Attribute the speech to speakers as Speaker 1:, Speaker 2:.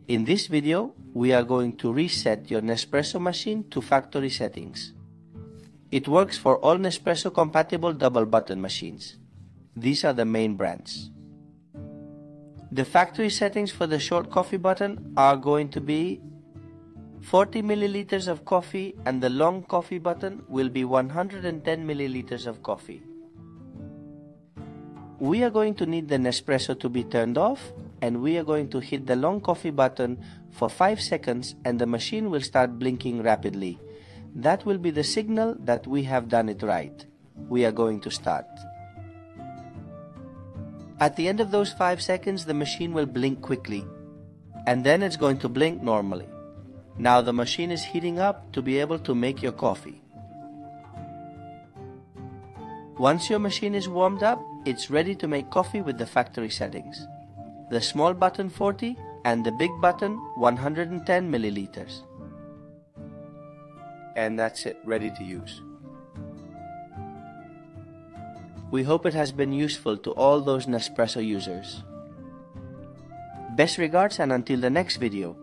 Speaker 1: In this video, we are going to reset your Nespresso machine to factory settings. It works for all Nespresso compatible double button machines. These are the main brands. The factory settings for the short coffee button are going to be 40 milliliters of coffee, and the long coffee button will be 110 milliliters of coffee. We are going to need the Nespresso to be turned off, and we are going to hit the long coffee button for 5 seconds and the machine will start blinking rapidly. That will be the signal that we have done it right. We are going to start. At the end of those 5 seconds, the machine will blink quickly, and then it's going to blink normally. Now the machine is heating up to be able to make your coffee. Once your machine is warmed up, it's ready to make coffee with the factory settings. The small button 40 and the big button 110 milliliters. And that's it, ready to use. We hope it has been useful to all those Nespresso users. Best regards, and until the next video.